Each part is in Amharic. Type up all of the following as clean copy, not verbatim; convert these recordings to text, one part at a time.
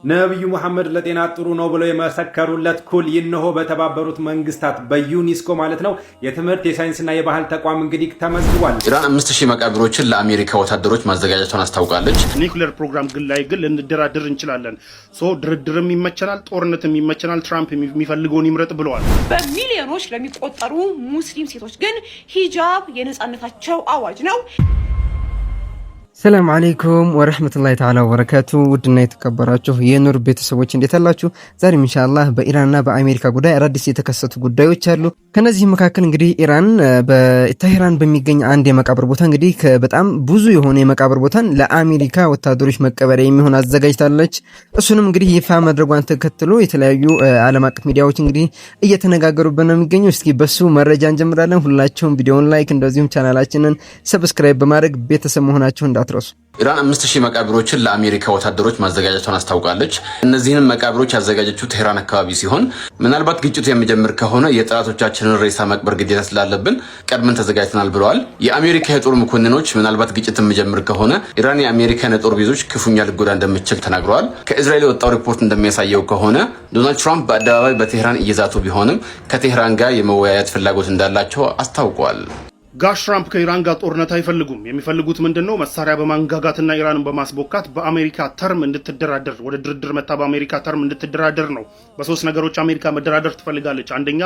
ነብዩ መሐመድ ለጤና ጥሩ ነው ብለው የመሰከሩለት ኩል ይነሆ በተባበሩት መንግስታት በዩኒስኮ ማለት ነው የትምህርት የሳይንስና የባህል ተቋም እንግዲህ ተመዝግቧል። ኢራን 5000 መቃብሮችን ለአሜሪካ ወታደሮች ማዘጋጀቷን አስታውቃለች። ኒውክሌር ፕሮግራም ግን ላይ ግን ልንደራደር እንችላለን። ድርድርም ይመቸናል፣ ጦርነትም ይመቸናል፣ ትራምፕ የሚፈልገውን ይምረጥ ብለዋል። በሚሊዮኖች ለሚቆጠሩ ሙስሊም ሴቶች ግን ሂጃብ የነጻነታቸው አዋጅ ነው። ሰላም አለይኩም ወራህመቱላሂ ተዓላ ወበረካቱ። ውድና የተከበራችሁ የኑር ቤተሰቦች እንዴት አላችሁ? ዛሬም ኢንሻአላህ በኢራንና በአሜሪካ ጉዳይ አዳዲስ የተከሰቱ ጉዳዮች አሉ። ከነዚህ መካከል እንግዲህ ኢራን በቴህራን በሚገኝ አንድ የመቃብር ቦታ እንግዲህ በጣም ብዙ የሆነ የመቃብር ቦታን ለአሜሪካ ወታደሮች መቀበሪያ የሚሆን አዘጋጅታለች። እሱንም እንግዲህ ይፋ ማድረጓን ተከትሎ የተለያዩ ዓለም አቀፍ ሚዲያዎች እንግዲህ እየተነጋገሩበት ነው የሚገኙ። እስኪ በሱ መረጃ እንጀምራለን። ሁላችሁም ቪዲዮውን ላይክ እንደዚሁም ቻናላችንን ሰብስክራይብ በማድረግ ቤተሰብ መሆናችሁን እንዳትረሱ። ኢራን 5000 መቃብሮችን ለአሜሪካ ወታደሮች ማዘጋጀቷን አስታውቃለች። እነዚህንም መቃብሮች ያዘጋጀችው ቴህራን አካባቢ ሲሆን ምናልባት ግጭቱ የሚጀምር ከሆነ የጠላቶቻችንን ሬሳ መቅበር ግዴታ ስላለብን ቀድመን ተዘጋጅተናል ብለዋል። የአሜሪካ የጦር መኮንኖች ምናልባት ግጭት የሚጀምር ከሆነ ኢራን የአሜሪካን የጦር ቤዞች ክፉኛ ልጎዳ እንደምትችል ተናግረዋል። ከእስራኤል የወጣው ሪፖርት እንደሚያሳየው ከሆነ ዶናልድ ትራምፕ በአደባባይ በቴህራን እየዛቱ ቢሆንም ከቴህራን ጋር የመወያየት ፍላጎት እንዳላቸው አስታውቀዋል። ጋሽ ትራምፕ ከኢራን ጋር ጦርነት አይፈልጉም። የሚፈልጉት ምንድነው? መሳሪያ በማንጋጋትና ኢራንን በማስቦካት በአሜሪካ ተርም እንድትደራደር ወደ ድርድር መጣ በአሜሪካ ተርም እንድትደራደር ነው። በሶስት ነገሮች አሜሪካ መደራደር ትፈልጋለች። አንደኛ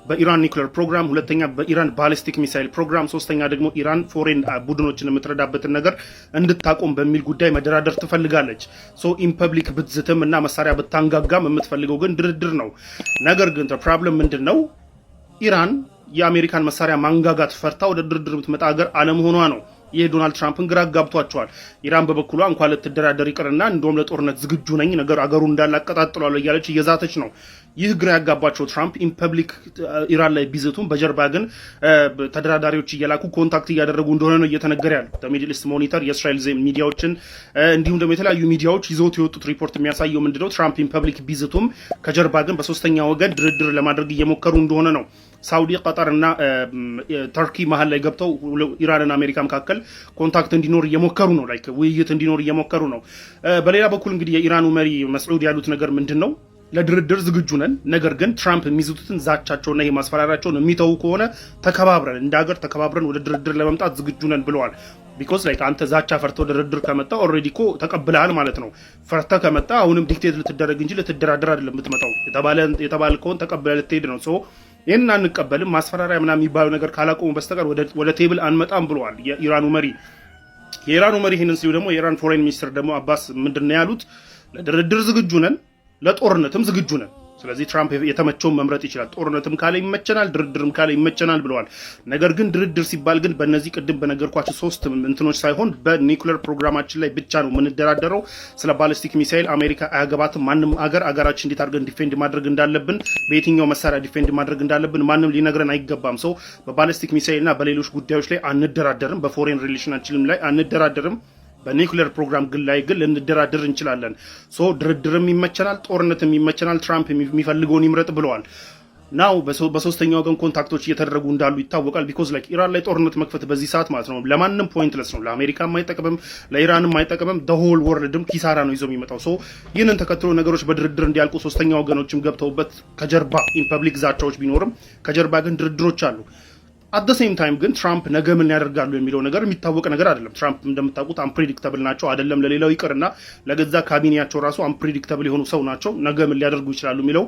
በኢራን ኒውክሌር ፕሮግራም፣ ሁለተኛ በኢራን ባሊስቲክ ሚሳይል ፕሮግራም፣ ሶስተኛ ደግሞ ኢራን ፎሬን ቡድኖችን የምትረዳበትን ነገር እንድታቆም በሚል ጉዳይ መደራደር ትፈልጋለች። ኢንፐብሊክ ብትዝትም እና መሳሪያ ብታንጋጋም የምትፈልገው ግን ድርድር ነው። ነገር ግን ፕሮብለም ምንድነው? ኢራን የአሜሪካን መሳሪያ ማንጋጋት ፈርታ ወደ ድርድር የምትመጣ ሀገር አለመሆኗ ነው። ይህ ዶናልድ ትራምፕን ግራ ጋብቷቸዋል። ኢራን በበኩሏ እንኳን ልትደራደር ይቅርና እንደውም ለጦርነት ዝግጁ ነኝ ነገር አገሩ እንዳላቀጣጥሏል እያለች እየዛተች ነው። ይህ ግራ ያጋባቸው ትራምፕ ኢንፐብሊክ ኢራን ላይ ቢዝቱም በጀርባ ግን ተደራዳሪዎች እየላኩ ኮንታክት እያደረጉ እንደሆነ ነው እየተነገረ ያለው። ሚድል ኢስት ሞኒተር የእስራኤል ሚዲያዎችን እንዲሁም ደግሞ የተለያዩ ሚዲያዎች ይዘውት የወጡት ሪፖርት የሚያሳየው ምንድነው? ትራምፕ ኢንፐብሊክ ቢዝቱም ከጀርባ ግን በሶስተኛ ወገን ድርድር ለማድረግ እየሞከሩ እንደሆነ ነው። ሳውዲ፣ ቀጠር እና ተርኪ መሀል ላይ ገብተው ኢራንና አሜሪካ መካከል ኮንታክት እንዲኖር እየሞከሩ ነው። ላይክ ውይይት እንዲኖር እየሞከሩ ነው። በሌላ በኩል እንግዲህ የኢራኑ መሪ መስዑድ ያሉት ነገር ምንድነው? ለድርድር ዝግጁ ነን፣ ነገር ግን ትራምፕ የሚይዙትን ዛቻቸውና የማስፈራራቸውን የሚተው ከሆነ ተከባብረን እንደ ሀገር ተከባብረን ወደ ድርድር ለመምጣት ዝግጁ ነን ብለዋል። ቢኮዝ ላይክ አንተ ዛቻ ፈርተው ድርድር ከመጣ ኦልሬዲ እኮ ተቀብለሃል ማለት ነው። ፈርተህ ከመጣ አሁንም ዲክቴት ልትደረግ እንጂ ልትደራደር አይደለም የምትመጣው። የተባልከውን ተቀብለህ ልትሄድ ነው። ይህን አንቀበልም፣ ማስፈራሪያ ምናምን የሚባለው ነገር ካላቆሙ በስተቀር ወደ ቴብል አንመጣም ብለዋል የኢራኑ መሪ። የኢራኑ መሪ ይህንን ሲሉ ደግሞ የኢራን ፎሬን ሚኒስትር ደግሞ አባስ ምንድነው ያሉት? ለድርድር ዝግጁ ነን፣ ለጦርነትም ዝግጁ ነን። ስለዚህ ትራምፕ የተመቸውን መምረጥ ይችላል። ጦርነትም ካለ ይመቸናል፣ ድርድርም ካለ ይመቸናል ብለዋል። ነገር ግን ድርድር ሲባል ግን በእነዚህ ቅድም በነገርኳቸው ሶስት እንትኖች ሳይሆን በኒውክሌር ፕሮግራማችን ላይ ብቻ ነው የምንደራደረው። ስለ ባሊስቲክ ሚሳይል አሜሪካ አያገባትም። ማንም አገራችን እንዴት አድርገን ዲፌንድ ማድረግ እንዳለብን፣ በየትኛው መሳሪያ ዲፌንድ ማድረግ እንዳለብን ማንም ሊነግረን አይገባም። በባሊስቲክ ሚሳይል እና በሌሎች ጉዳዮች ላይ አንደራደርም። በፎሬን ሪሌሽናችንም ላይ አንደራደርም። በኒውክሌር ፕሮግራም ግን ላይ ግን ልንደራደር እንችላለን። ድርድርም ይመቸናል፣ ጦርነትም ይመቸናል፣ ትራምፕ የሚፈልገውን ይምረጥ ብለዋል። ናው በሶስተኛው ወገን ኮንታክቶች እየተደረጉ እንዳሉ ይታወቃል። ቢኮዝ ላይክ ኢራን ላይ ጦርነት መክፈት በዚህ ሰዓት ማለት ነው ለማንም ፖይንትለስ ነው። ለአሜሪካም አይጠቅምም፣ ለኢራንም አይጠቅምም። ሆል ወርልድም ኪሳራ ነው ይዞ የሚመጣው። ይህንን ተከትሎ ነገሮች በድርድር እንዲያልቁ ሶስተኛ ወገኖችም ገብተውበት ከጀርባ ኢንፐብሊክ ዛቻዎች ቢኖርም ከጀርባ ግን ድርድሮች አሉ። አት ዘ ሴም ታይም ግን ትራምፕ ነገ ምን ያደርጋሉ የሚለው ነገር የሚታወቅ ነገር አይደለም። ትራምፕ እንደምታውቁት አንፕሬዲክተብል ናቸው። አይደለም ለሌላው ይቅርና ለገዛ ካቢኔያቸው ራሱ አንፕሬዲክተብል የሆኑ ሰው ናቸው። ነገ ምን ሊያደርጉ ይችላሉ የሚለው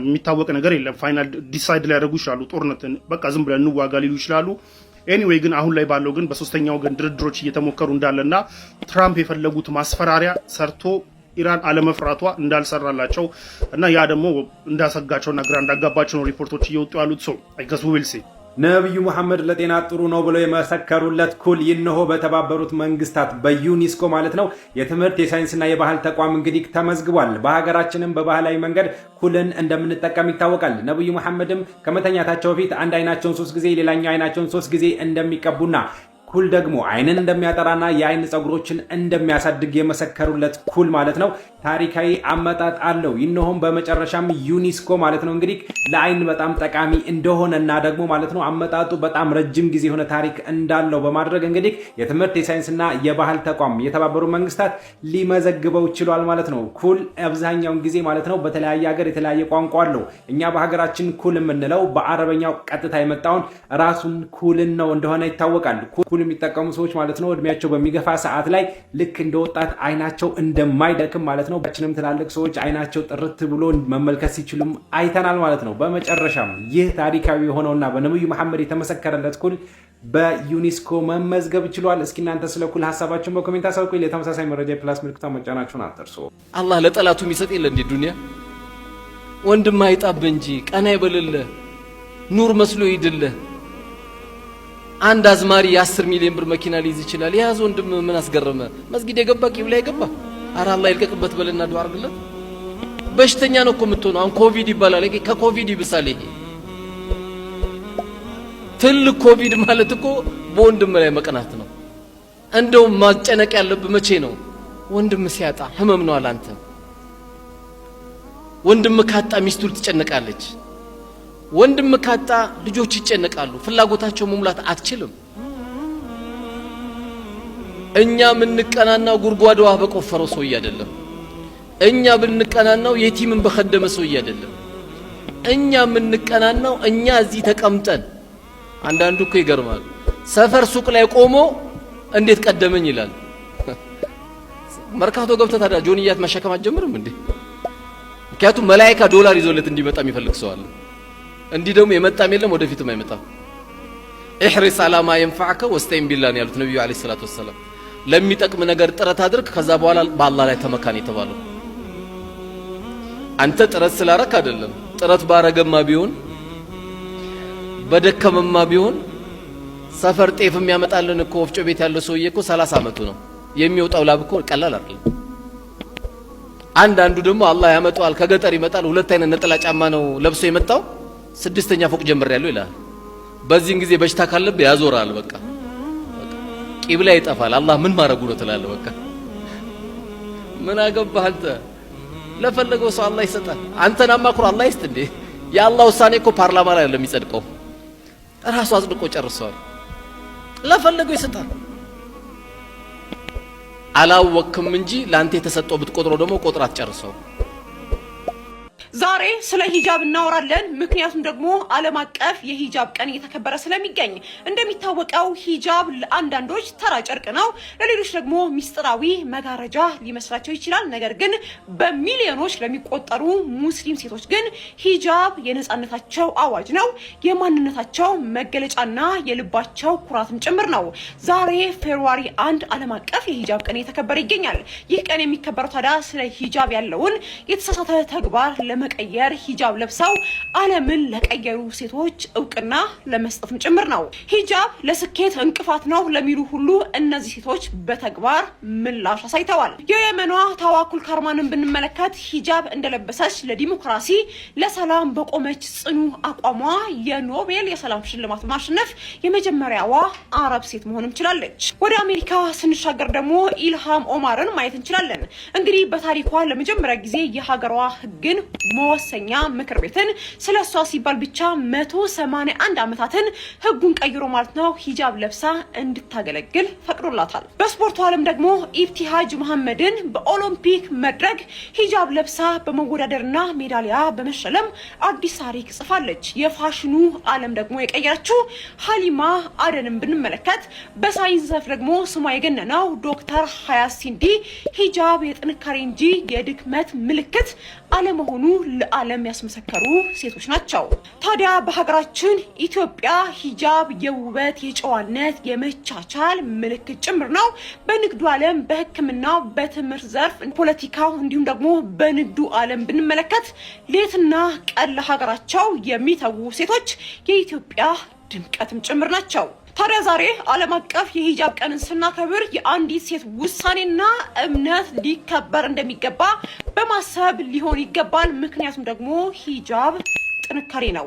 የሚታወቅ ነገር የለም። ፋይናል ዲሳይድ ሊያደርጉ ይችላሉ። ጦርነትን በቃ ዝም ብለን እንዋጋ ሊሉ ይችላሉ። ኤኒዌይ ግን አሁን ላይ ባለው ግን በሶስተኛ ወገን ድርድሮች እየተሞከሩ እንዳለና ትራምፕ የፈለጉት ማስፈራሪያ ሰርቶ ኢራን አለመፍራቷ እንዳልሰራላቸው እና ያ ደግሞ እንዳሰጋቸውና ግራ እንዳጋባቸው ነው ሪፖርቶች እየወጡ ያሉት። አይ ገስ ዊ ዊል ሲ። ነብዩ መሐመድ ለጤና ጥሩ ነው ብለው የመሰከሩለት ኩል ይነሆ በተባበሩት መንግስታት በዩኒስኮ ማለት ነው የትምህርት የሳይንስና የባህል ተቋም እንግዲህ ተመዝግቧል። በሀገራችንም በባህላዊ መንገድ ኩልን እንደምንጠቀም ይታወቃል። ነብዩ መሐመድም ከመተኛታቸው በፊት አንድ አይናቸውን 3 ጊዜ ሌላኛው አይናቸውን 3 ጊዜ እንደሚቀቡና ኩል ደግሞ አይንን እንደሚያጠራና የአይን ጸጉሮችን እንደሚያሳድግ የመሰከሩለት ኩል ማለት ነው ታሪካዊ አመጣጥ አለው። ይነሆም በመጨረሻም ዩኒስኮ ማለት ነው እንግዲህ ለአይን በጣም ጠቃሚ እንደሆነና ደግሞ ማለት ነው አመጣጡ በጣም ረጅም ጊዜ የሆነ ታሪክ እንዳለው በማድረግ እንግዲህ የትምህርት የሳይንስና የባህል ተቋም የተባበሩት መንግስታት ሊመዘግበው ችሏል ማለት ነው። ኩል አብዛኛውን ጊዜ ማለት ነው በተለያየ ሀገር የተለያየ ቋንቋ አለው። እኛ በሀገራችን ኩል የምንለው በአረበኛው ቀጥታ የመጣውን ራሱን ኩልን ነው እንደሆነ ይታወቃል። ኩል የሚጠቀሙ ሰዎች ማለት ነው እድሜያቸው በሚገፋ ሰዓት ላይ ልክ እንደ ወጣት አይናቸው እንደማይደክም ማለት ነው በችንም ትላልቅ ሰዎች አይናቸው ጥርት ብሎ መመልከት ሲችሉም አይተናል ማለት ነው። በመጨረሻም ይህ ታሪካዊ የሆነውና በነብዩ መሐመድ የተመሰከረለት ኩል በዩኒስኮ መመዝገብ ችሏል። እስኪ እናንተ ስለ ኩል ሐሳባችሁን በኮሜንት አሳውቁኝ። ለተመሳሳይ መረጃ የፕላስ ምልክቱን መጫናችሁን አትርሱ። አላህ ለጠላቱ የሚሰጥ የለ እንዴ ዱንያ ወንድም አይጣብ እንጂ ቀና ይበልለ ኑር መስሎ ይድለ አንድ አዝማሪ የ10 ሚሊዮን ብር መኪና ሊይዝ ይችላል። የያዝ ወንድም ምን አስገረመ? መስጊድ የገባ ቂብላ የገባ አረ አላህ ይልቀቅበት በለና ዱዓ አድርግለት። በሽተኛ ነው እኮ የምትሆነው። አሁን ኮቪድ ይባላል። ከኮቪድ ይብሳል። ይሄ ትልቅ ኮቪድ ማለት እኮ በወንድም ላይ መቀናት ነው። እንደው ማጨነቅ ያለብህ መቼ ነው? ወንድም ሲያጣ ህመም ነው አላንተ። ወንድም ካጣ ሚስቱ ትጨነቃለች። ወንድም ካጣ ልጆች ይጨነቃሉ። ፍላጎታቸው መሙላት አትችልም። እኛ ምንቀናናው ጉርጓድ ውሃ በቆፈረው ሰውዬ አይደለም። እኛ ብንቀናናው የቲምን በከደመ ሰውዬ አይደለም። እኛ ምንቀናናው እኛ እዚህ ተቀምጠን አንዳንዱ እኮ ይገርማል። ሰፈር ሱቅ ላይ ቆሞ እንዴት ቀደመኝ ይላል። መርካቶ ገብተህ ታዲያ ጆንያት መሸከም አትጀምርም እንዴ? ምክንያቱም መላእክት ዶላር ይዞለት እንዲመጣ የሚፈልግ ሰው አለ። እንዲህ ደግሞ የመጣም የለም ወደፊትም አይመጣም። احرص على ما ينفعك واستعن بالله ያሉት ነብዩ አለይሂ ሰላቱ ወሰለም ለሚጠቅም ነገር ጥረት አድርግ ከዛ በኋላ በአላህ ላይ ተመካን የተባለው። አንተ ጥረት ስላረክ አይደለም። ጥረት ባረገማ ቢሆን በደከመማ ቢሆን ሰፈር ጤፍ የሚያመጣልን እኮ ወፍጮ ቤት ያለው ሰውዬ እኮ 30 አመቱ ነው። የሚወጣው ላብ እኮ ቀላል አይደለም። አንዳንዱ ደግሞ አላህ ያመጣዋል ከገጠር ይመጣል። ሁለት አይነት ነጠላ ጫማ ነው ለብሶ የመጣው 6ኛ ፎቅ ጀምር ያለው ይላል። በዚህን ጊዜ በሽታ ካለበት ያዞራል። በቃ ቂብላ ይጠፋል። አላህ ምን ማረጉ ነው ትላለህ። በቃ ምን አገባህ አንተ? ለፈለገው ሰው አላህ ይሰጣል። አንተን አማክሮ አላህ ይስጥ እንዴ? የአላህ ውሳኔ እኮ ፓርላማ ላይ አይደለም የሚጸድቀው፣ ራሱ አጽድቆ ጨርሷል። ለፈለገው ይሰጣል። አላወቅም እንጂ ላንተ የተሰጠው ብትቆጥረው ደግሞ ቆጥራት ጨርሰው። ዛሬ ስለ ሂጃብ እናወራለን። ምክንያቱም ደግሞ ዓለም አቀፍ የሂጃብ ቀን እየተከበረ ስለሚገኝ እንደሚታወቀው ሂጃብ ለአንዳንዶች ተራ ጨርቅ ነው፣ ለሌሎች ደግሞ ሚስጥራዊ መጋረጃ ሊመስላቸው ይችላል። ነገር ግን በሚሊዮኖች ለሚቆጠሩ ሙስሊም ሴቶች ግን ሂጃብ የነጻነታቸው አዋጅ ነው፣ የማንነታቸው መገለጫና የልባቸው ኩራትም ጭምር ነው። ዛሬ ፌብሩዋሪ 1 ዓለም አቀፍ የሂጃብ ቀን እየተከበረ ይገኛል። ይህ ቀን የሚከበረው ታዲያ ስለ ሂጃብ ያለውን የተሳሳተ ተግባር ለመቀየር ሂጃብ ለብሰው ዓለምን ለቀየሩ ሴቶች እውቅና ለመስጠትም ጭምር ነው። ሂጃብ ለስኬት እንቅፋት ነው ለሚሉ ሁሉ እነዚህ ሴቶች በተግባር ምላሽ አሳይተዋል። የየመኗ ታዋኩል ካርማንን ብንመለከት ሂጃብ እንደለበሰች ለዲሞክራሲ ለሰላም በቆመች ጽኑ አቋሟ የኖቤል የሰላም ሽልማት ማሸነፍ የመጀመሪያዋ አረብ ሴት መሆንም ችላለች። ወደ አሜሪካ ስንሻገር ደግሞ ኢልሃም ኦማርን ማየት እንችላለን። እንግዲህ በታሪኳ ለመጀመሪያ ጊዜ የሀገሯ ህግን መወሰኛ ምክር ቤትን ስለሷ ሲባል ብቻ 181 ዓመታትን ህጉን ቀይሮ ማለት ነው ሂጃብ ለብሳ እንድታገለግል ፈቅዶላታል። በስፖርቱ ዓለም ደግሞ ኢብቲሃጅ መሐመድን በኦሎምፒክ መድረክ ሂጃብ ለብሳ በመወዳደርና ሜዳሊያ በመሸለም አዲስ ታሪክ ጽፋለች። የፋሽኑ ዓለም ደግሞ የቀየረችው ሀሊማ አደንን ብንመለከት በሳይንስ ዘርፍ ደግሞ ስሟ የገነነው ዶክተር ሀያሲንዲ ሂጃብ የጥንካሬ እንጂ የድክመት ምልክት አለመሆኑ ለዓለም ያስመሰከሩ ሴቶች ናቸው። ታዲያ በሀገራችን ኢትዮጵያ ሂጃብ የውበት፣ የጨዋነት፣ የመቻቻል ምልክት ጭምር ነው። በንግዱ ዓለም፣ በሕክምናው፣ በትምህርት ዘርፍ፣ ፖለቲካው እንዲሁም ደግሞ በንግዱ ዓለም ብንመለከት ሌትና ቀን ለሀገራቸው የሚተዉ ሴቶች የኢትዮጵያ ድምቀትም ጭምር ናቸው። ታዲያ ዛሬ ዓለም አቀፍ የሂጃብ ቀንን ስናከብር የአንዲት ሴት ውሳኔና እምነት ሊከበር እንደሚገባ በማሰብ ሊሆን ይገባል። ምክንያቱም ደግሞ ሂጃብ ጥንካሬ ነው።